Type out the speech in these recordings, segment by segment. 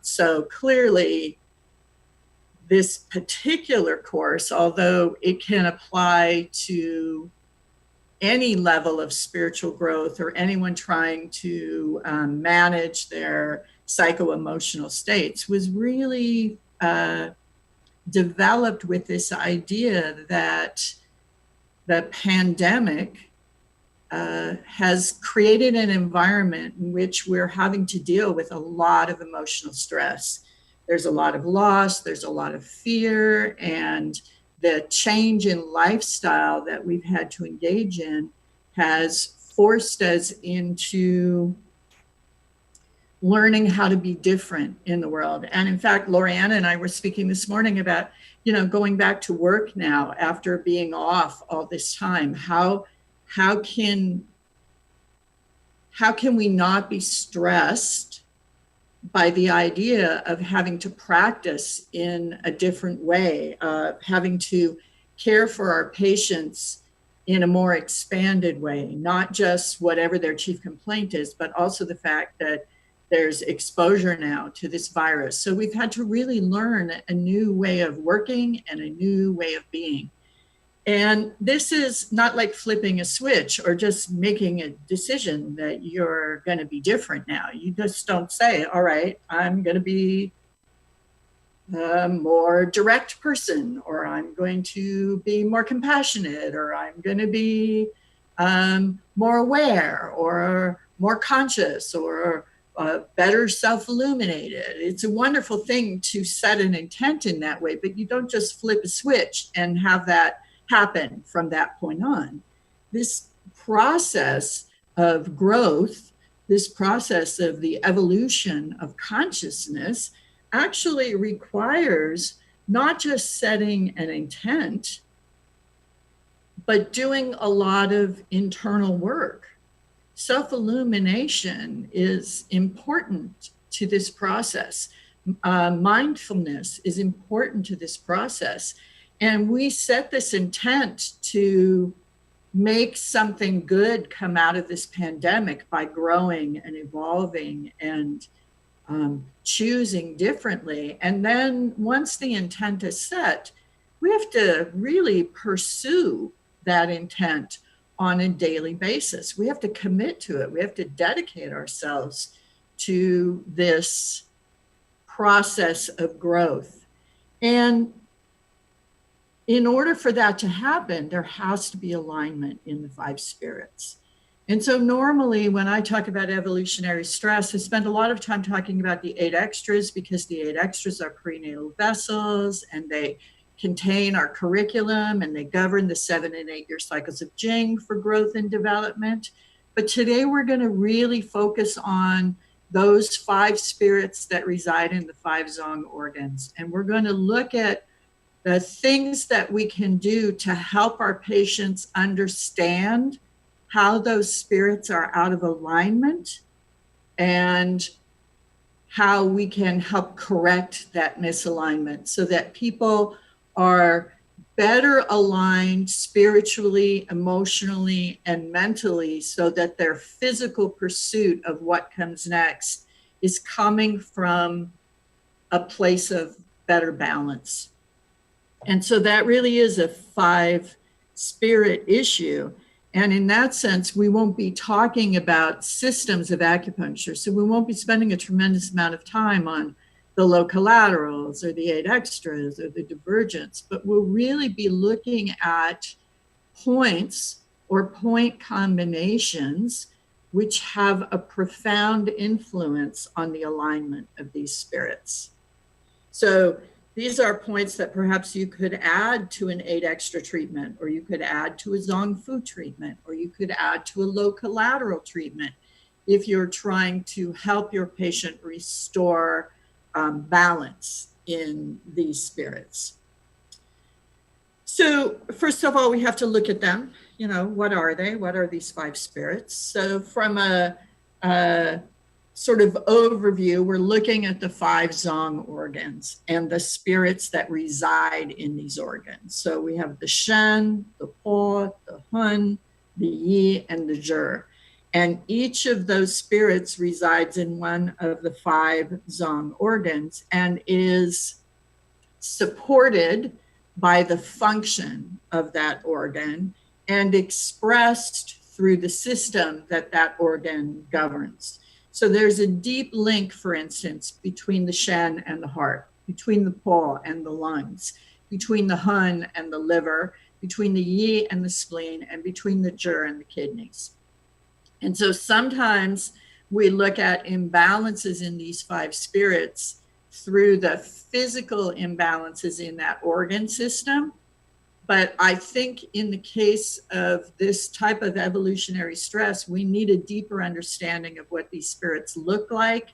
So clearly, this particular course, although it can apply to any level of spiritual growth or anyone trying to manage their psycho-emotional states, was really developed with this idea that the pandemic has created an environment in which we're having to deal with a lot of emotional stress. There's a lot of loss, there's a lot of fear, and the change in lifestyle that we've had to engage in has forced us into learning how to be different in the world. And in fact, Loriana and I were speaking this morning about, going back to work now after being off all this time. How can we not be stressed by the idea of having to practice in a different way, having to care for our patients in a more expanded way, not just whatever their chief complaint is, but also the fact that there's exposure now to this virus. So we've had to really learn a new way of working and a new way of being. And this is not like flipping a switch or just making a decision that you're going to be different now. You just don't say, all right, I'm going to be a more direct person, or I'm going to be more compassionate, or I'm going to be more aware or more conscious or better self-illuminated. It's a wonderful thing to set an intent in that way, but you don't just flip a switch and have that happen from that point on. This process of growth, this process of the evolution of consciousness actually requires not just setting an intent, but doing a lot of internal work. Self-illumination is important to this process. Mindfulness is important to this process. And we set this intent to make something good come out of this pandemic by growing and evolving and choosing differently. And then once the intent is set, we have to really pursue that intent on a daily basis. We have to commit to it. We have to dedicate ourselves to this process of growth. And in order for that to happen, there has to be alignment in the five spirits. And so normally when I talk about evolutionary stress, I spend a lot of time talking about the 8 extras, because the 8 extras are prenatal vessels and they contain our curriculum and they govern the 7 and 8 year cycles of Jing for growth and development. But today we're going to really focus on those 5 spirits that reside in the 5 zong organs. And we're going to look at the things that we can do to help our patients understand how those spirits are out of alignment and how we can help correct that misalignment so that people are better aligned spiritually, emotionally, and mentally, so that their physical pursuit of what comes next is coming from a place of better balance. And so that really is a 5 spirit issue. And in that sense, we won't be talking about systems of acupuncture. So we won't be spending a tremendous amount of time on the low collaterals or the 8 extras or the divergence, but we'll really be looking at points or point combinations which have a profound influence on the alignment of these spirits. So these are points that perhaps you could add to an 8 extra treatment, or you could add to a Zong Fu treatment, or you could add to a low collateral treatment if you're trying to help your patient restore balance in these spirits. So first of all, we have to look at them. What are they? What are these 5 spirits? So from a sort of overview, we're looking at the 5 zong organs and the spirits that reside in these organs. So we have the Shen, the Po, the Hun, the Yi, and the Zhi. And each of those spirits resides in one of the 5 zong organs and is supported by the function of that organ and expressed through the system that that organ governs. So there's a deep link, for instance, between the Shen and the heart, between the Po and the lungs, between the Hun and the liver, between the Yi and the spleen, and between the Zhi and the kidneys. And so sometimes we look at imbalances in these 5 spirits through the physical imbalances in that organ system. But I think in the case of this type of evolutionary stress, we need a deeper understanding of what these spirits look like,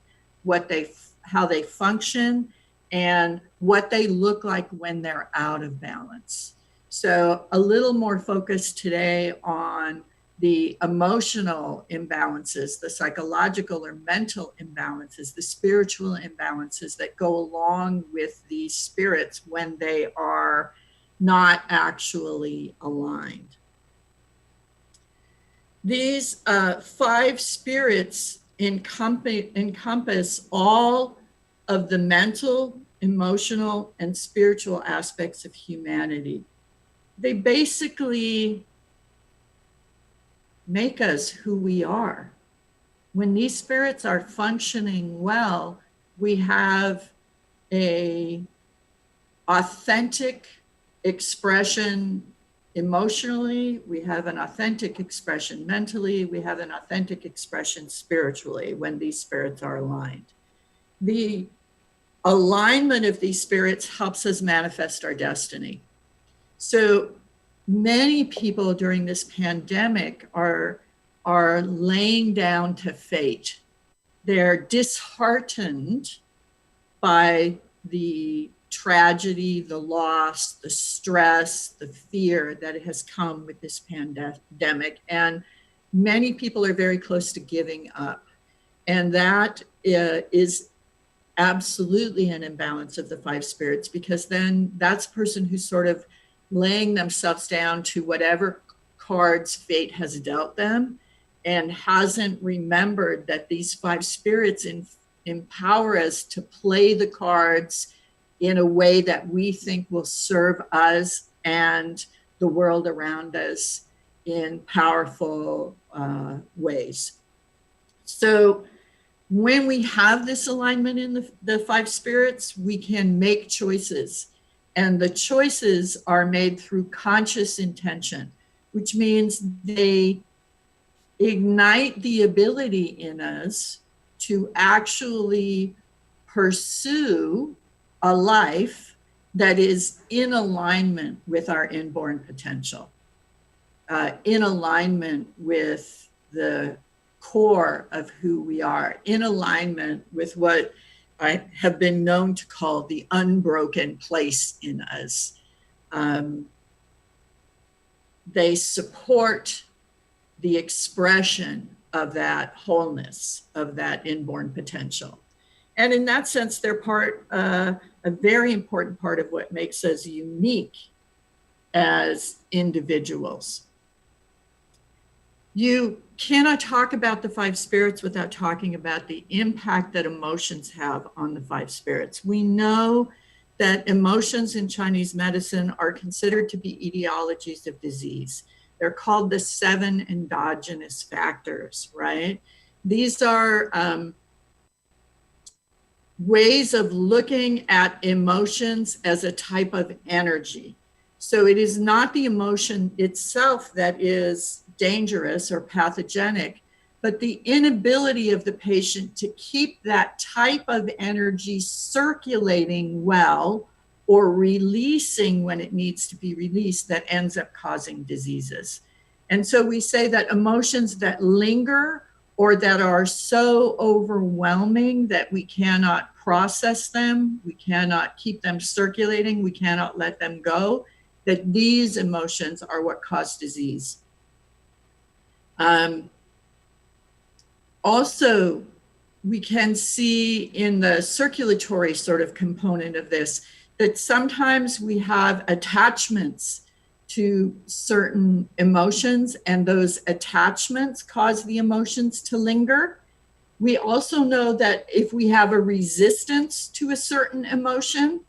how they function, and what they look like when they're out of balance. So a little more focus today on the emotional imbalances, the psychological or mental imbalances, the spiritual imbalances that go along with these spirits when they are not actually aligned. These 5 spirits encompass all of the mental, emotional, and spiritual aspects of humanity. They basically make us who we are. When these spirits are functioning well, we have an authentic expression emotionally, we have an authentic expression mentally, we have an authentic expression spiritually when these spirits are aligned. The alignment of these spirits helps us manifest our destiny. So many people during this pandemic are laying down to fate. They're disheartened by the tragedy, the loss, the stress, the fear that has come with this pandemic. And many people are very close to giving up. And that is absolutely an imbalance of the 5 spirits, because then that's a person who's sort of laying themselves down to whatever cards fate has dealt them and hasn't remembered that these 5 spirits empower us to play the cards in a way that we think will serve us and the world around us in powerful ways. So when we have this alignment in the 5 spirits, we can make choices. And the choices are made through conscious intention, which means they ignite the ability in us to actually pursue a life that is in alignment with our inborn potential, in alignment with the core of who we are, in alignment with what I have been known to call the unbroken place in us. They support the expression of that wholeness, of that inborn potential. And in that sense, they're a very important part of what makes us unique as individuals. You cannot talk about the 5 spirits without talking about the impact that emotions have on the 5 spirits. We know that emotions in Chinese medicine are considered to be etiologies of disease. They're called the 7 endogenous factors, right? These are ways of looking at emotions as a type of energy. So it is not the emotion itself that is dangerous or pathogenic, but the inability of the patient to keep that type of energy circulating well or releasing when it needs to be released that ends up causing diseases. And so we say that emotions that linger or that are so overwhelming that we cannot process them, we cannot keep them circulating, we cannot let them go, that these emotions are what cause disease. Also, we can see in the circulatory sort of component of this that sometimes we have attachments to certain emotions, and those attachments cause the emotions to linger. We also know that if we have a resistance to a certain emotion,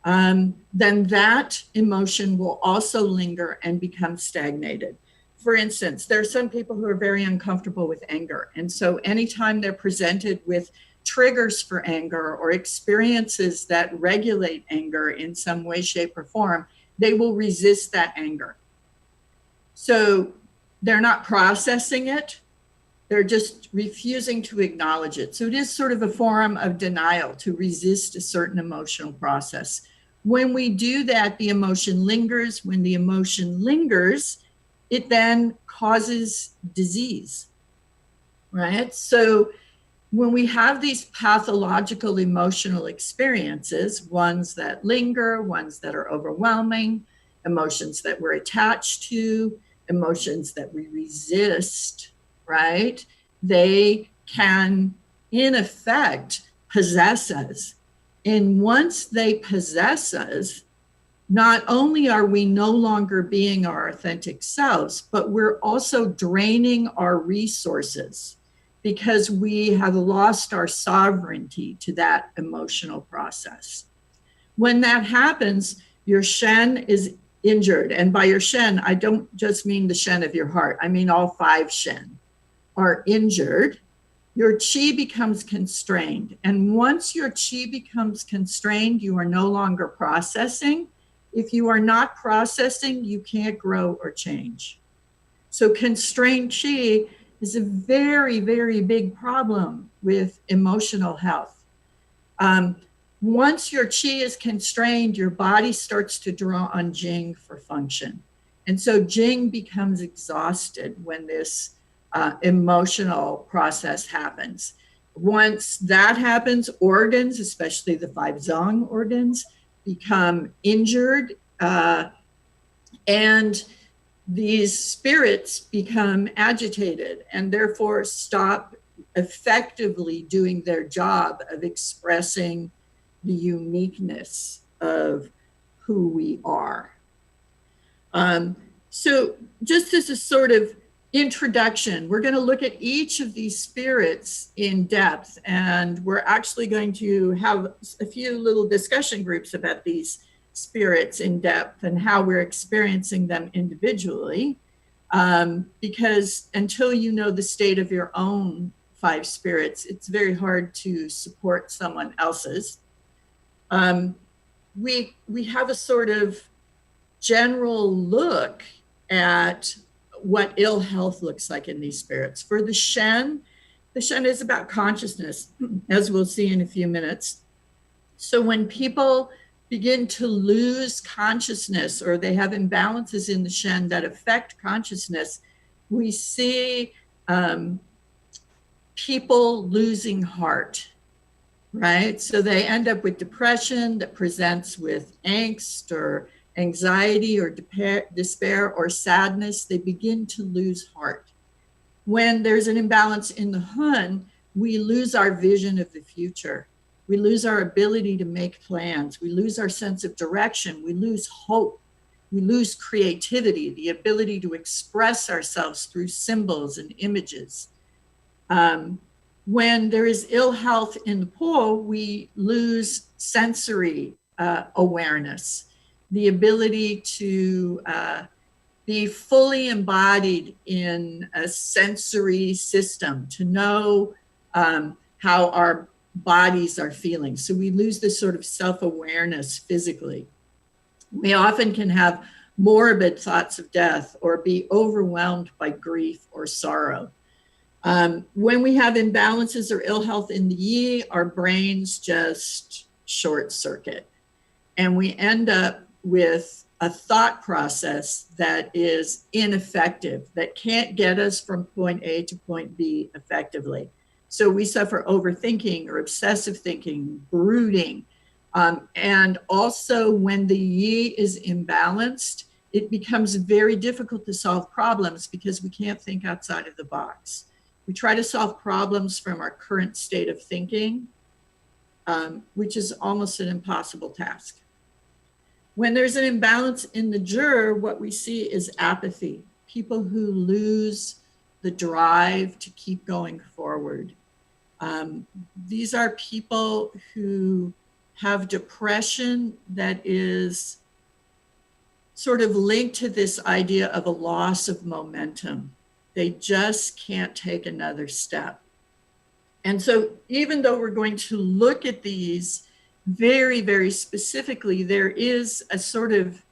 then that emotion will also linger and become stagnated. For instance, there are some people who are very uncomfortable with anger. And so anytime they're presented with triggers for anger or experiences that regulate anger in some way, shape, or form, they will resist that anger. So they're not processing it. They're just refusing to acknowledge it. So it is sort of a form of denial to resist a certain emotional process. When we do that, the emotion lingers. When the emotion lingers, it then causes disease, right? So when we have these pathological emotional experiences, ones that linger, ones that are overwhelming, emotions that we're attached to, emotions that we resist, right? They can, in effect, possess us. And once they possess us, not only are we no longer being our authentic selves, but we're also draining our resources because we have lost our sovereignty to that emotional process. When that happens, your Shen is injured. And by your Shen, I don't just mean the Shen of your heart. I mean all 5 Shen are injured. Your chi becomes constrained. And once your chi becomes constrained, you are no longer processing. If you are not processing, you can't grow or change. So constrained chi is a very, very big problem with emotional health. Once your chi is constrained, your body starts to draw on Jing for function. And so Jing becomes exhausted when this emotional process happens. Once that happens, organs, especially the 5 Zong organs, become injured, and these spirits become agitated and therefore stop effectively doing their job of expressing the uniqueness of who we are. So just as a sort of introduction, we're going to look at each of these spirits in depth, and we're actually going to have a few little discussion groups about these spirits in depth and how we're experiencing them individually, because until you know the state of your own 5 spirits, it's very hard to support someone else's. We have a sort of general look at what ill health looks like in these spirits. For the Shen is about consciousness, as we'll see in a few minutes. So when people begin to lose consciousness or they have imbalances in the Shen that affect consciousness, we see people losing heart, right? So they end up with depression that presents with angst or anxiety or despair or sadness. They begin to lose heart. When there's an imbalance in the Hun, we lose our vision of the future. We lose our ability to make plans. We lose our sense of direction. We lose hope. We lose creativity, the ability to express ourselves through symbols and images. When there is ill health in the Po, we lose sensory awareness, the ability to be fully embodied in a sensory system, to know how our bodies are feeling. So we lose this sort of self-awareness physically. We often can have morbid thoughts of death or be overwhelmed by grief or sorrow. When we have imbalances or ill health in the Yi, our brains just short circuit. And we end up with a thought process that is ineffective, that can't get us from point A to point B effectively. So we suffer overthinking or obsessive thinking, brooding. And also when the Yi is imbalanced, it becomes very difficult to solve problems because we can't think outside of the box. We try to solve problems from our current state of thinking, which is almost an impossible task. When there's an imbalance in the juror, what we see is apathy, people who lose the drive to keep going forward. These are people who have depression that is sort of linked to this idea of a loss of momentum. They just can't take another step. And so even though we're going to look at these very, very specifically, there is a sort of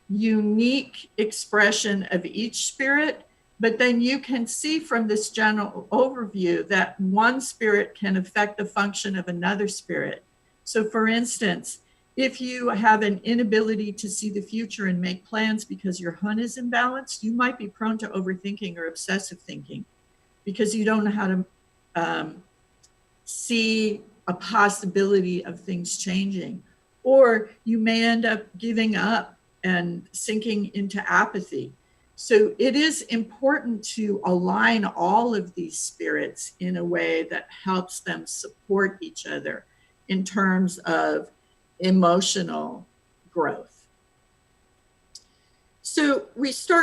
unique expression of each spirit, but then you can see from this general overview that one spirit can affect the function of another spirit. So for instance, if you have an inability to see the future and make plans because your hun is imbalanced, you might be prone to overthinking or obsessive thinking because you don't know how to see a possibility of things changing. Or you may end up giving up and sinking into apathy. So it is important to align all of these spirits in a way that helps them support each other in terms of emotional growth. So we start